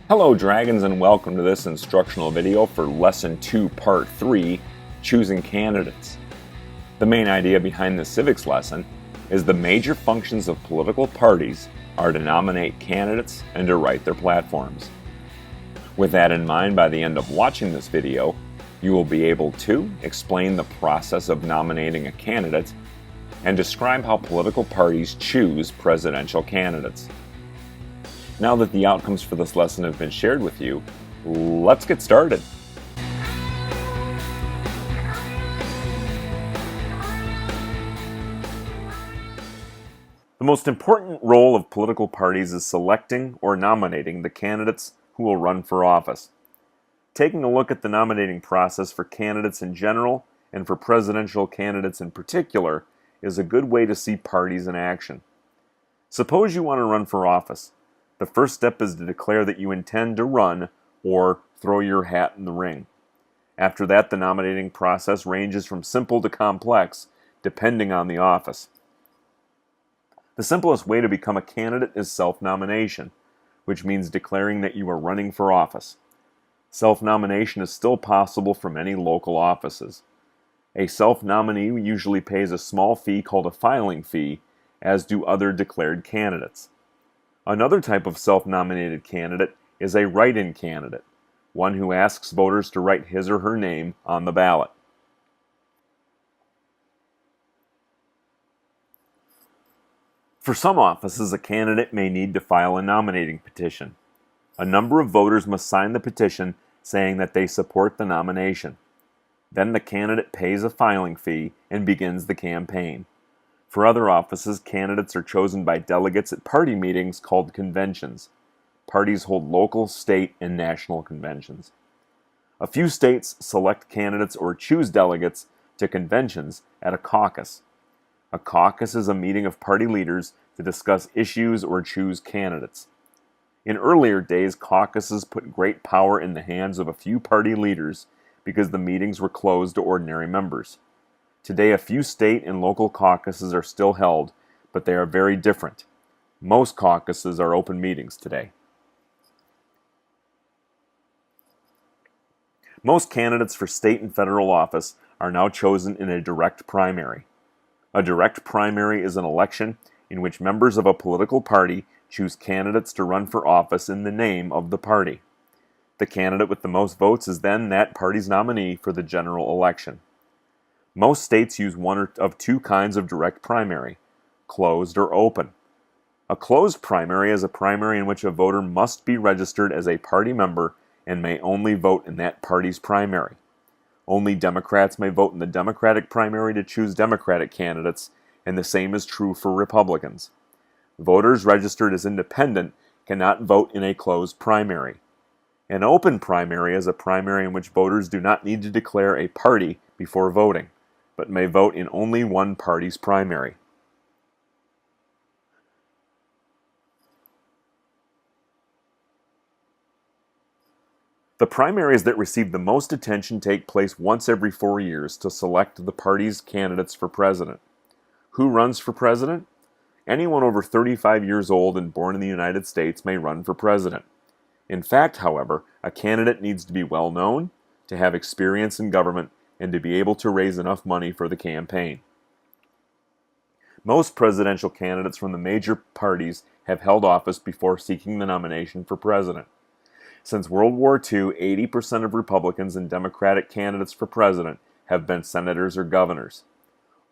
Hello Dragons, and welcome to this instructional video for Lesson 2 Part 3, Choosing Candidates. The main idea behind this civics lesson is the major functions of political parties are to nominate candidates and to write their platforms. With that in mind, by the end of watching this video, you will be able to explain the process of nominating a candidate and describe how political parties choose presidential candidates. Now that the outcomes for this lesson have been shared with you, let's get started. The most important role of political parties is selecting or nominating the candidates who will run for office. Taking a look at the nominating process for candidates in general and for presidential candidates in particular is a good way to see parties in action. Suppose you want to run for office. The first step is to declare that you intend to run or throw your hat in the ring. After that, the nominating process ranges from simple to complex, depending on the office. The simplest way to become a candidate is self-nomination, which means declaring that you are running for office. Self-nomination is still possible for many local offices. A self-nominee usually pays a small fee called a filing fee, as do other declared candidates. Another type of self-nominated candidate is a write-in candidate, one who asks voters to write his or her name on the ballot. For some offices, a candidate may need to file a nominating petition. A number of voters must sign the petition saying that they support the nomination. Then the candidate pays a filing fee and begins the campaign. For other offices, candidates are chosen by delegates at party meetings called conventions. Parties hold local, state, and national conventions. A few states select candidates or choose delegates to conventions at a caucus. A caucus is a meeting of party leaders to discuss issues or choose candidates. In earlier days, caucuses put great power in the hands of a few party leaders because the meetings were closed to ordinary members. Today, a few state and local caucuses are still held, but they are very different. Most caucuses are open meetings today. Most candidates for state and federal office are now chosen in a direct primary. A direct primary is an election in which members of a political party choose candidates to run for office in the name of the party. The candidate with the most votes is then that party's nominee for the general election. Most states use one of two kinds of direct primary, closed or open. A closed primary is a primary in which a voter must be registered as a party member and may only vote in that party's primary. Only Democrats may vote in the Democratic primary to choose Democratic candidates, and the same is true for Republicans. Voters registered as independent cannot vote in a closed primary. An open primary is a primary in which voters do not need to declare a party before voting, but may vote in only one party's primary. The primaries that receive the most attention take place once every 4 years to select the party's candidates for president. Who runs for president? Anyone over 35 years old and born in the United States may run for president. In fact, however, a candidate needs to be well known, to have experience in government, and to be able to raise enough money for the campaign. Most presidential candidates from the major parties have held office before seeking the nomination for president. Since World War II, 80% of Republicans and Democratic candidates for president have been senators or governors.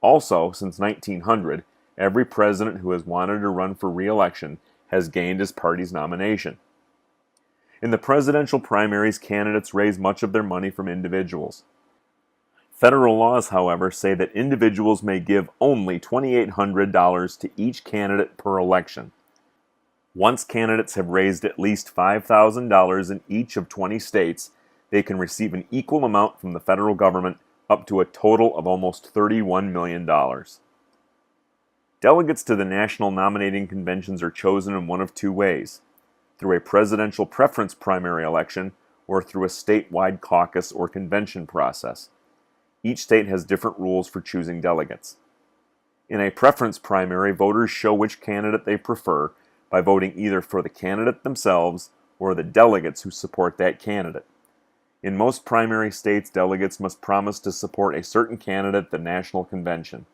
Also, since 1900, every president who has wanted to run for re-election has gained his party's nomination. In the presidential primaries, candidates raise much of their money from individuals. Federal laws, however, say that individuals may give only $2,800 to each candidate per election. Once candidates have raised at least $5,000 in each of 20 states, they can receive an equal amount from the federal government, up to a total of almost $31 million. Delegates to the national nominating conventions are chosen in one of two ways: through a presidential preference primary election or through a statewide caucus or convention process. Each state has different rules for choosing delegates. In a preference primary, voters show which candidate they prefer by voting either for the candidate themselves or the delegates who support that candidate. In most primary states, delegates must promise to support a certain candidate at the national convention.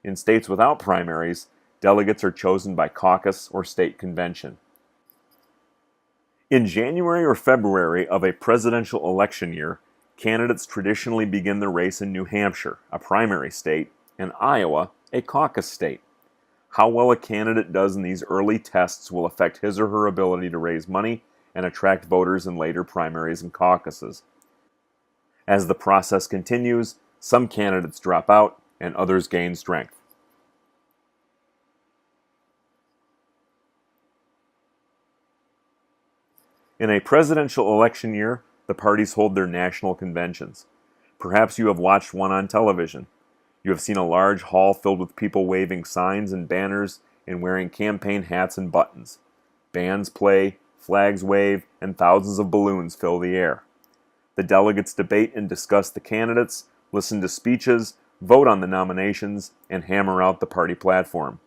In states without primaries, delegates are chosen by caucus or state convention. In January or February of a presidential election year, candidates traditionally begin the race in New Hampshire, a primary state, and Iowa, a caucus state. How well a candidate does in these early tests will affect his or her ability to raise money and attract voters in later primaries and caucuses. As the process continues, some candidates drop out and others gain strength. In a presidential election year, the parties hold their national conventions. Perhaps you have watched one on television. You have seen a large hall filled with people waving signs and banners and wearing campaign hats and buttons. Bands play, flags wave, and thousands of balloons fill the air. The delegates debate and discuss the candidates, listen to speeches, vote on the nominations, and hammer out the party platform.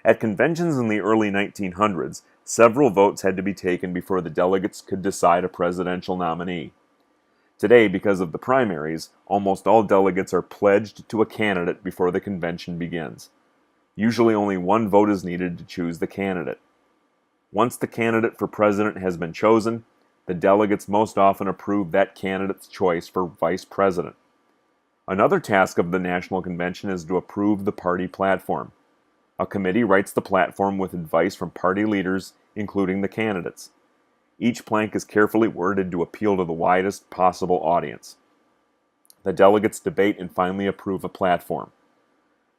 At conventions in the early 1900s, several votes had to be taken before the delegates could decide a presidential nominee. Today, because of the primaries, almost all delegates are pledged to a candidate before the convention begins. Usually only one vote is needed to choose the candidate. Once the candidate for president has been chosen, the delegates most often approve that candidate's choice for vice president. Another task of the National Convention is to approve the party platform. A committee writes the platform with advice from party leaders, including the candidates. Each plank is carefully worded to appeal to the widest possible audience. The delegates debate and finally approve a platform.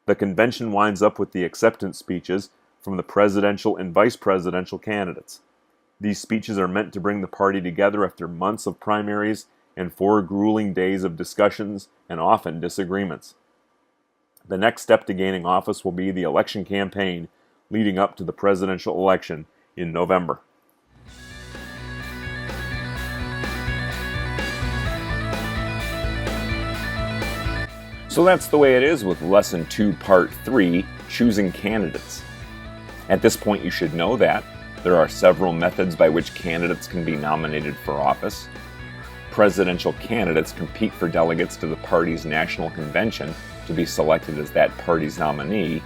The convention winds up with the acceptance speeches from the presidential and vice presidential candidates. These speeches are meant to bring the party together after months of primaries and 4 grueling days of discussions and often disagreements. The next step to gaining office will be the election campaign leading up to the presidential election in November. So that's the way it is with Lesson 2, Part 3, Choosing Candidates. At this point, you should know that there are several methods by which candidates can be nominated for office. Presidential candidates compete for delegates to the party's national convention to be selected as that party's nominee,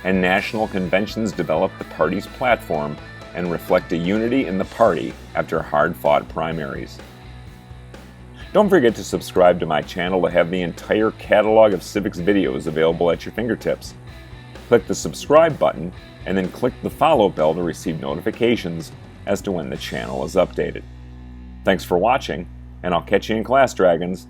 and national conventions develop the party's platform and reflect a unity in the party after hard-fought primaries. Don't forget to subscribe to my channel to have the entire catalog of civics videos available at your fingertips. Click the subscribe button and then click the follow bell to receive notifications as to when the channel is updated. Thanks for watching, and I'll catch you in class, Dragons.